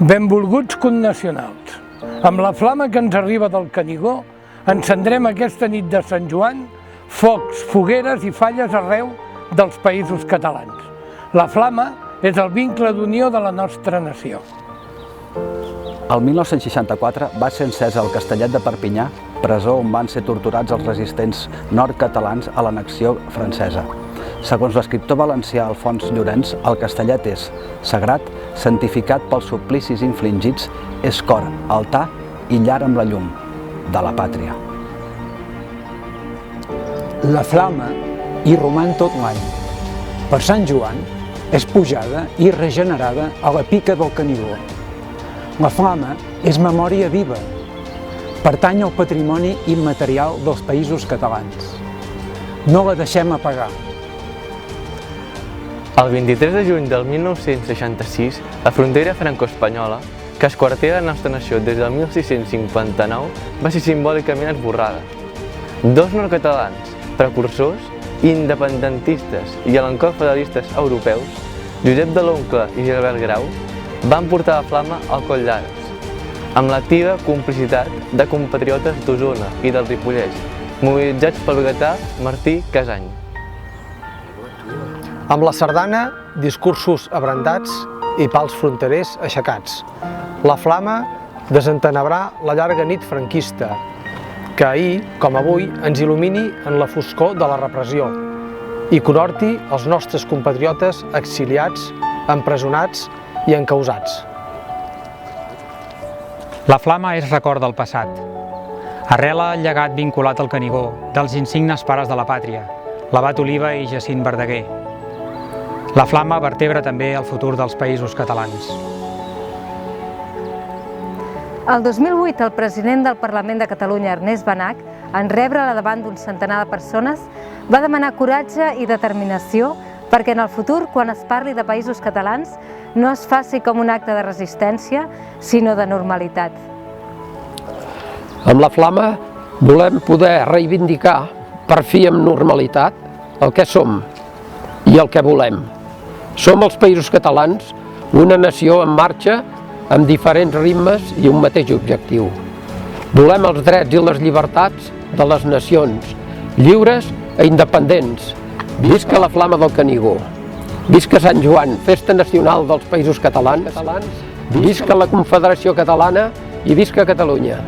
Benvolguts connacionals, amb la flama que ens arriba del Canigó, encendrem aquesta nit de Sant Joan focs, fogueres i falles arreu dels països catalans. La flama és el vincle d'unió de la nostra nació. El 1964 va ser encesa el Castellet de Perpinyà, presó on van ser torturats els resistents nord-catalans a l'annexió francesa. Segons l'escriptor valencià Alfons Llorens, el Castellet és sagrat, santificat pels suplicis infligits, és cor, altar i llar amb la llum de la pàtria. La flama hi roman tot l'any. Per Sant Joan és pujada i regenerada a la pica del Canigó. La flama és memòria viva. Pertany al patrimoni immaterial dels països catalans. No la deixem apagar. El 23 de juny del 1966, la frontera franco-espanyola, que esquartera la nostra nació des del 1659, va ser simbòlicament esborrada. Dos nord-catalans, precursors, independentistes i a l'encor federalistes europeus, Josep de l'Oncle i Gilbert Grau, van portar la flama al Coll d'Ares, amb l'activa complicitat de compatriotes d'Osona i del Ripollès, mobilitzats pel biguetà Martí Casany. Amb la sardana, discursos abrandats i pals fronterers aixecats. La flama desentenebrà la llarga nit franquista, que ahir, com avui, ens il·lumini en la foscor de la repressió i conhorti els nostres compatriotes exiliats, empresonats i encausats. La flama és record del passat. Arrela el llegat vinculat al Canigó dels insignes pares de la pàtria, l'Abat Oliva i Jacint Verdaguer. La flama vertebra també el futur dels països catalans. El 2008, el president del Parlament de Catalunya, Ernest Benach, en rebre-la davant d'un centenar de persones, va demanar coratge i determinació perquè en el futur, quan es parli de països catalans, no es faci com un acte de resistència, sinó de normalitat. Amb la flama volem poder reivindicar, per fi amb normalitat, el que som i el que volem. Som els països catalans, una nació en marxa amb diferents ritmes i un mateix objectiu. Volem els drets i les llibertats de les nacions, lliures i independents. Visca la flama del Canigó. Visca Sant Joan, festa nacional dels països catalans. Visca la Confederació Catalana i visca Catalunya.